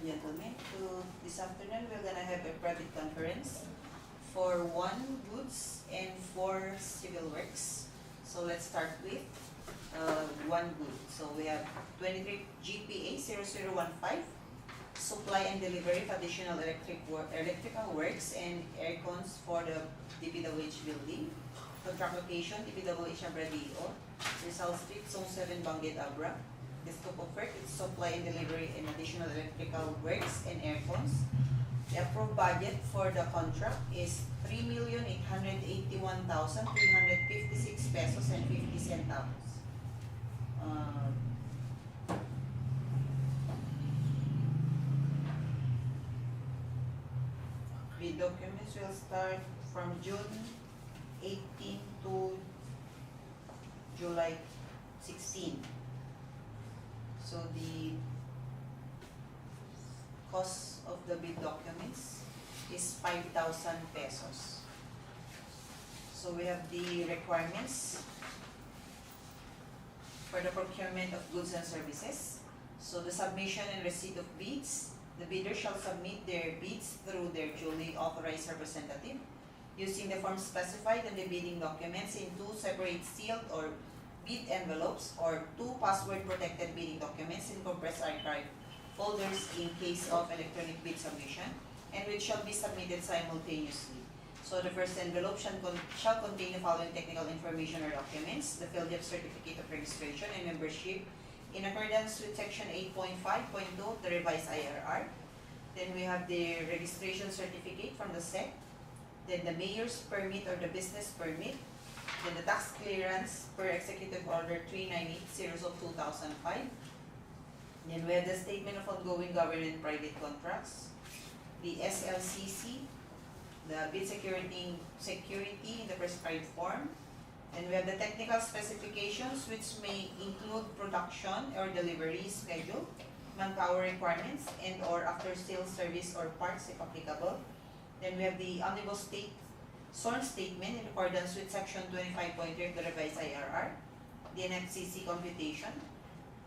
gentlemen. This afternoon, we're gonna have a private conference for one goods and four civil works. So let's start with one good. So we have 23 GPA 0015, supply and delivery of additional electrical works and AIRCONS for the DPWH building. Contract location, DPWH-Abra, Rizal Street, Zone 7, Bangued, Abra. The scope of work is supply and delivery and additional electrical works and AIRCONS. The approved budget for the contract is 3,881,356 pesos and 50 centavos. The documents will start from June 18 to July 16. So the cost of the bid documents is 5,000 pesos. So we have the requirements for the procurement of goods and services. So the submission and receipt of bids, the bidder shall submit their bids through their duly authorized representative using the form specified in the bidding documents in two separate sealed or bid envelopes or two password-protected bidding documents in compressed archive folders in case of electronic bid submission, and which shall be submitted simultaneously. So the first envelope shall contain the following technical information or documents: the PhilJEP certificate of registration and membership in accordance with section 8.5.2 of the revised IRR. Then we have the registration certificate from the SEC, then the mayor's permit or the business permit, then the tax clearance per Executive Order 3980 of 2005. Then we have the Statement of Ongoing Government Private Contracts, the SLCC, the bid security in the prescribed form. Then we have the technical specifications, which may include production or delivery schedule, manpower requirements, and or after-sales service or parts if applicable. Then we have the omnibus sworn statement in accordance with section 25.3 of the revised IRR, the NFCC computation,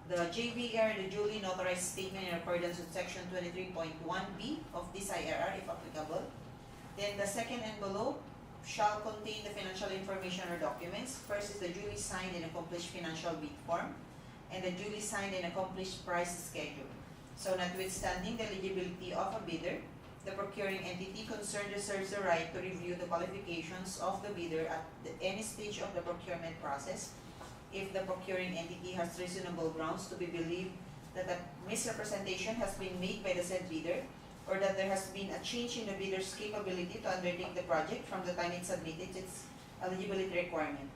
the JVR, the duly notarized statement in accordance with section 23.1B of this IRR if applicable. Then the second envelope shall contain the financial information or documents. First is the duly signed and accomplished financial bid form and the duly signed and accomplished price schedule. So notwithstanding the eligibility of a bidder, the procuring entity concerned reserves the right to review the qualifications of the bidder at any stage of the procurement process if the procuring entity has reasonable grounds to be believed that a misrepresentation has been made by the said bidder or that there has been a change in the bidder's capability to undertake the project from the time it submitted its eligibility requirement.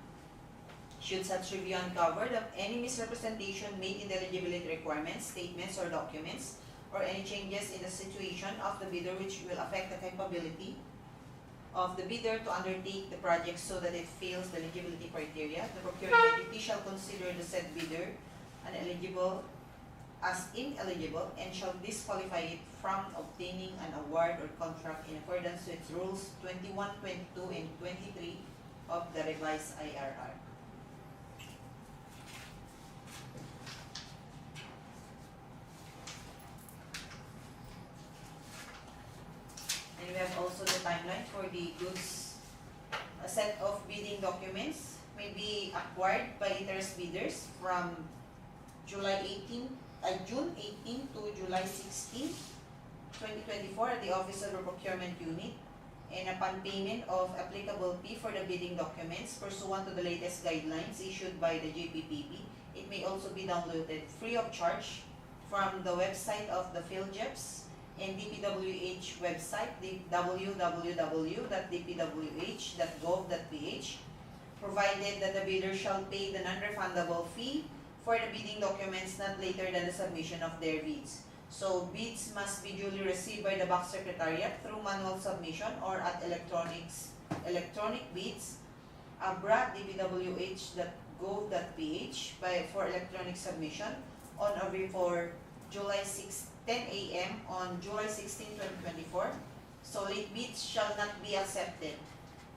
Should such review uncover any misrepresentation made in the eligibility requirements, statements, or documents, or any changes in the situation of the bidder which will affect the capability of the bidder to undertake the project so that it fails the eligibility criteria, the procuring entity shall consider the said bidder ineligible and shall disqualify it from obtaining an award or contract in accordance with rules 21, 22, and 23 of the revised IRR. And we have also the timeline for the goods. A set of bidding documents may be acquired by interest bidders from June 18 to July 16, 2024 at the Office of the Procurement Unit, and upon payment of applicable fee for the bidding documents pursuant to the latest guidelines issued by the JPPB, it may also be downloaded free of charge from the website of the PhilJEPs and DPWH website, www.dpwh.gov.ph, provided that the bidder shall pay the non-refundable fee for the bidding documents not later than the submission of their bids. So bids must be duly received by the box secretariat through manual submission or at electronic bids, Abra, dpwh.gov.ph for electronic submission on or before July 6, 10 a.m. on July 16, 2024. So late bids shall not be accepted.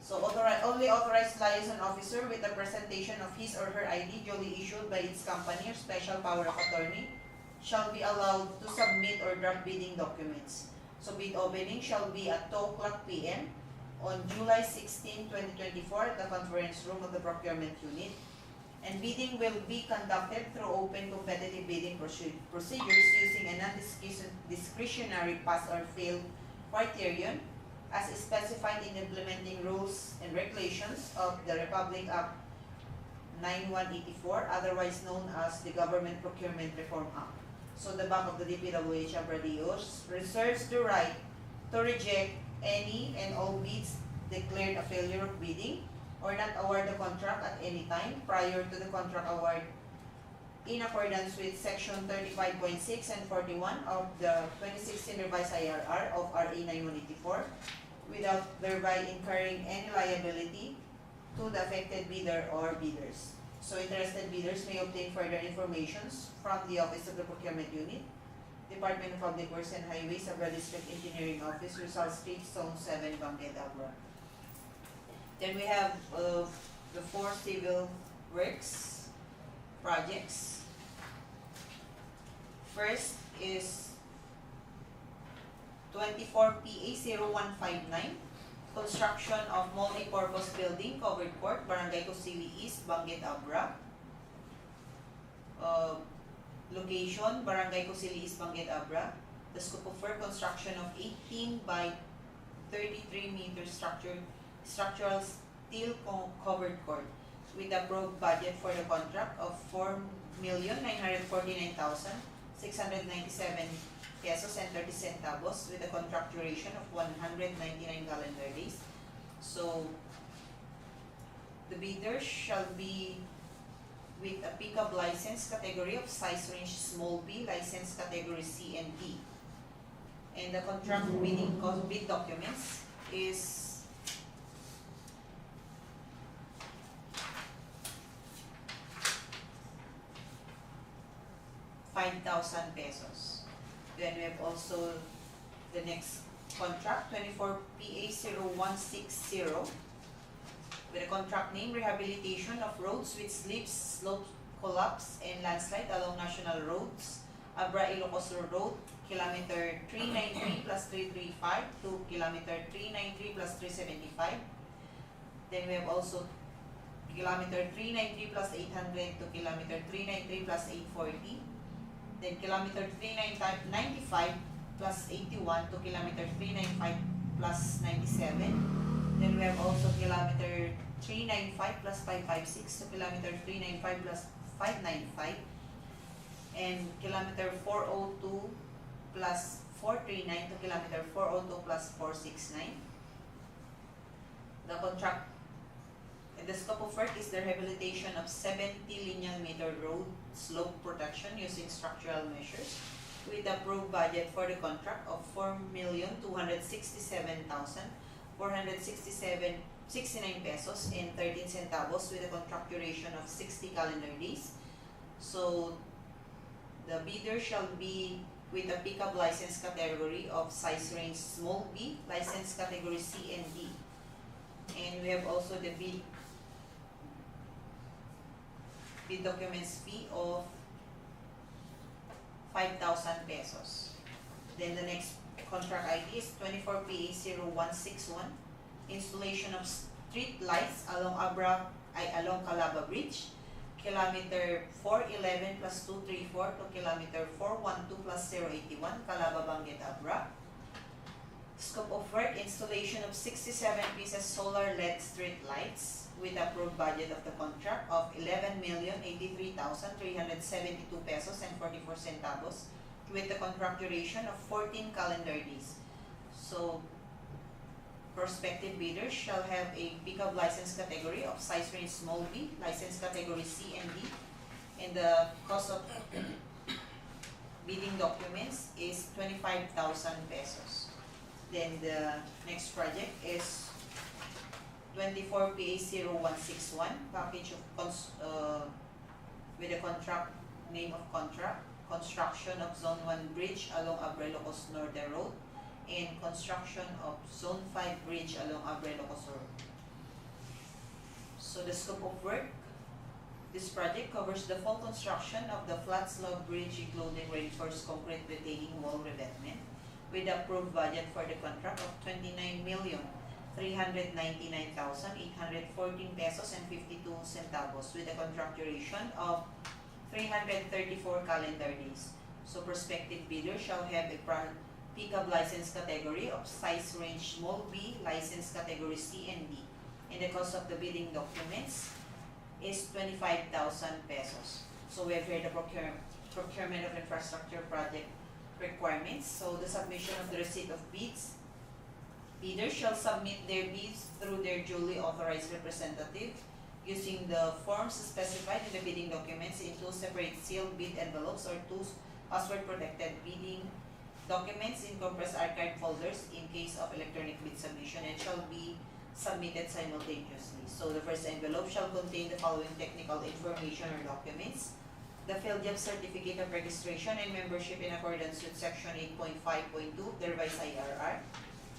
So only authorized liaison officer with the presentation of his or her ID duly issued by its company or special power of attorney shall be allowed to submit or draft bidding documents. So bid opening shall be at 2:00 p.m. on July 16, 2024 at the conference room of the procurement unit. And bidding will be conducted through open competitive bidding procedures using a non-discretionary pass or fail criterion as specified in implementing rules and regulations of the Republic Act 9184, otherwise known as the Government Procurement Reform Act. So the back of the DPWH-Abra reserves the right to reject any and all bids declared a failure of bidding or not award the contract at any time prior to the contract award in accordance with Section 35.6 and 41 of the 2016 revised IRR of RA 9184 without thereby incurring any liability to the affected bidder or bidders. So interested bidders may obtain further information from the Office of the Procurement Unit, Department of Public Works and Highways, Abra District Engineering Office, Rizal Street, Zone 7, Bangued, Abra. Then we have the 4 civil works projects. First is 24 PA 0159. Construction of multi-purpose building, covered court, Barangay Cosili East, Bangued, Abra. Location, Barangay Cosili East, Bangued, Abra. The scope of work, construction of 18 by 33 meter structural steel covered court with approved budget for the contract of 4,949,697 pesos and 30 centavos with a contract duration of 199 calendar days. So the bidders shall be with a pickup license category of size range small b, license category C and D. And the contract bidding bid documents is ₱5,000. Then we have also the next contract, 24 PA 0160, with a contract name, Rehabilitation of Roads with Slips, Slope Collapse, and Landslide along National Roads, Abra-Ilocos Road, kilometer 393 plus 335 to kilometer 393 plus 375. Then we have also kilometer 393 plus 800 to kilometer 393 plus 840. Then kilometer 395 plus 81 to kilometer 395 plus 97. Then we have also kilometer 395 plus 556 to kilometer 395 plus 595. And kilometer 402 plus 439 to kilometer 402 plus 469. The contract and the scope of work is the rehabilitation of 70 linear meter road slope protection using structural measures with approved budget for the contract of 4,267,469 pesos and 13 centavos with a contract duration of 60 calendar days. So the bidder shall be with a pickup license category of size range small b, license category C and D. And we have also the bid documents fee of 5,000 pesos. Then the next contract ID is 24 PA 0161, installation of street lights along along Calaba Bridge, kilometer 411 plus 234 to kilometer 412 plus 081, Calaba, Bangued, Abra. Scope of work, installation of 67 pieces solar LED street lights with approved budget of the contract of 11,083,372 pesos and 44 centavos with the contract duration of 14 calendar days. So prospective bidders shall have a pickup license category of size range small b, license category C and D, and the cost of bidding documents is 25,000 pesos. Then the next project is 24 PA 0161, package of with a contract name of contract, construction of Zone 1 bridge along Abra-Ilocos Norte Road, and construction of Zone 5 bridge along Abra-Ilocos Road. So the scope of work, This project covers the full construction of the flat slab bridge including reinforced concrete retaining wall revetment with approved budget for the contract of 29,399,814 pesos and 52 centavos with a contract duration of 334 calendar days. So prospective bidder shall have a pickup license category of size range small b, license category C and D. And the cost of the bidding documents is 25,000 pesos. So we have here the procurement of infrastructure project requirements. So the submission of the receipt of bids. Bidders shall submit their bids through their duly authorized representative using the forms specified in the bidding documents in two separate sealed bid envelopes or two password-protected bidding documents in compressed archive folders in case of electronic bid submission and shall be submitted simultaneously. So the first envelope shall contain the following technical information or documents: the PhilJEP certificate of registration and membership in accordance with section 8.5.2 of the revised IRR.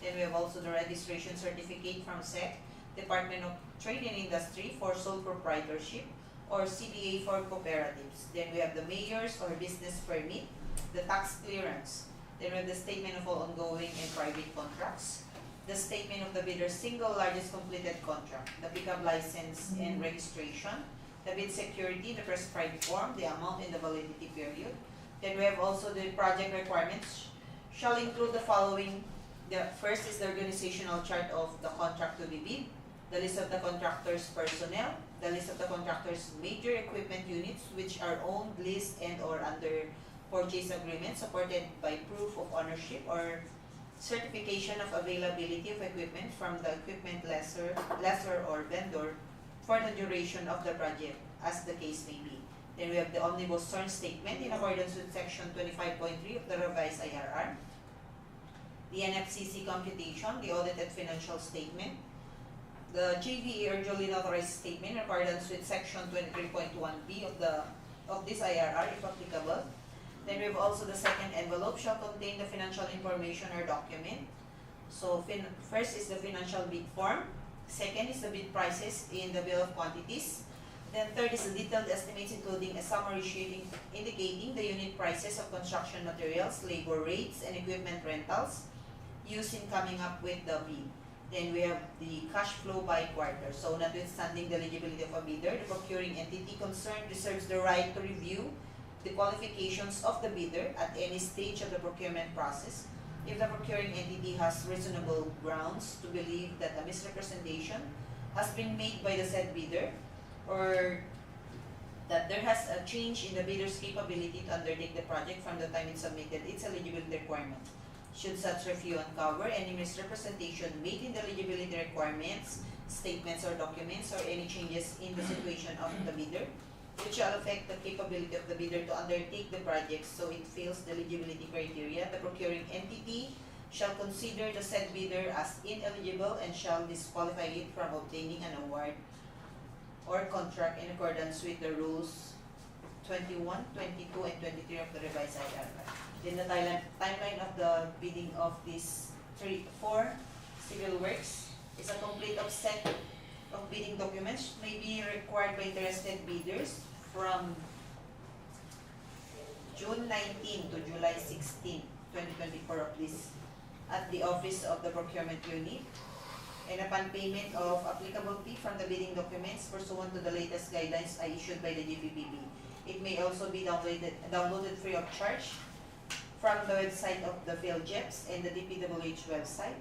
Then we have also the registration certificate from SEC, Department of Trade and Industry for sole proprietorship or CDA for cooperatives. Then we have the mayor's or business permit, the tax clearance. Then we have the statement of all ongoing and private contracts, the statement of the bidder's single largest completed contract, the pickup license and registration, the bid security, the prescribed form, the amount and the validity period. Then we have also the project requirements shall include the following. The first is the organizational chart of the contract to be bid, the list of the contractor's personnel, the list of the contractor's major equipment units which are owned, leased, and or under purchase agreement supported by proof of ownership or certification of availability of equipment from the equipment lessor or vendor for the duration of the project as the case may be. Then we have the omnibus term statement in accordance with section 25.3 of the revised IRR, the NFCC computation, the audited financial statement, the JVA or duly authorized statement in accordance with section 23.1b of this IRR if applicable. Then we have also the second envelope shall contain the financial information or document. So first is the financial bid form, second is the bid prices in the bill of quantities, then third is the detailed estimates including a summary sheet indicating the unit prices of construction materials, labor rates, and equipment rentals used in coming up with the bid. Then we have the cash flow by quarter. So notwithstanding the eligibility of a bidder, the procuring entity concerned reserves the right to review the qualifications of the bidder at any stage of the procurement process if the procuring entity has reasonable grounds to believe that a misrepresentation has been made by the said bidder or that there has a change in the bidder's capability to undertake the project from the time it submitted its eligibility requirement. Should such review uncover any misrepresentation made in the eligibility requirements, statements or documents, or any changes in the situation of the bidder, which shall affect the capability of the bidder to undertake the project so it fails the eligibility criteria, the procuring entity shall consider the said bidder as ineligible and shall disqualify it from obtaining an award or contract in accordance with the rules 21, 22, and 23 of the revised IRR. Then the timeline of the bidding of these four civil works is a complete set of bidding documents may be required by interested bidders from June 19 to July 16, 2024 of this at the Office of the Procurement Unit, and upon payment of applicable fee from the bidding documents pursuant to the latest guidelines issued by the DPPB. It may also be downloaded free of charge from the website of the PhilJEPs and the DPWH website,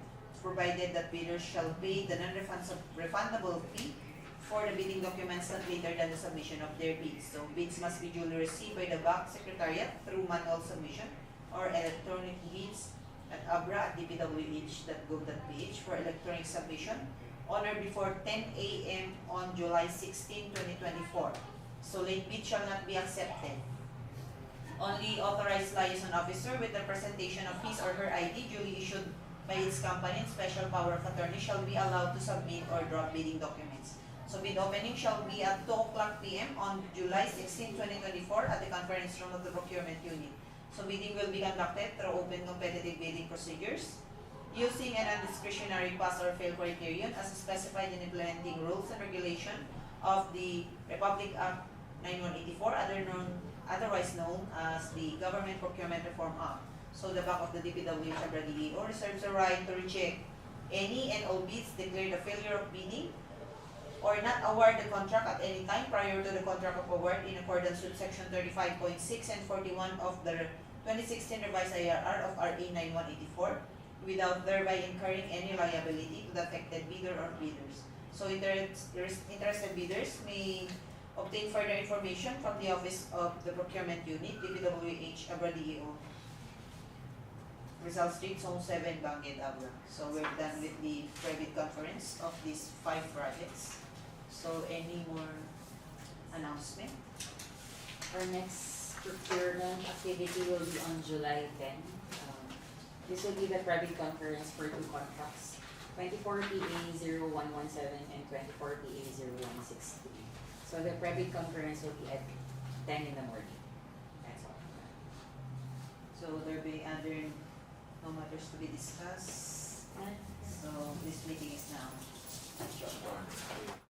provided that bidders shall pay the non-refundable fee for the bidding documents not later than the submission of their bids. So bids must be duly received by the Bank Secretariat through manual submission or electronic bids at Abra@dpwh.gov.ph for electronic submission on or before 10 a.m. on July 16, 2024. So late bid shall not be accepted. Only authorized liaison officer with the presentation of his or her ID duly issued by its company and special power of attorney shall be allowed to submit or drop bidding documents. So bid opening shall be at 2:00 p.m. on July 16, 2024 at the conference room of the procurement unit. So bidding will be conducted through open competitive bidding procedures using an undiscretionary pass or fail criterion as specified in implementing rules and regulation of the Republic Act 9184, otherwise known as the Government Procurement Reform Act. So the back of the DPWH-Abra reserves the right to reject any and all bids declared a failure of bidding or not award the contract at any time prior to the contract of award in accordance with Section 35.6 and 41 of the 2016 revised IRR of RA 9184 without thereby incurring any liability to the affected bidder or bidders. So interested bidders may obtain further information from the Office of the Procurement Unit, DPWH-Abra, Rizal Street, Zone 7, Bangued, Abra. So we're done with the private conference of these 5 projects. So any more announcement? Our next procurement activity will be on July 10. This will be the private conference for 2 contracts, 24 PA 0117 and 24 PA 0163. So the private conference will be at 10 in the morning. That's all. So there be other no matters to be discussed. So this meeting is now adjourned.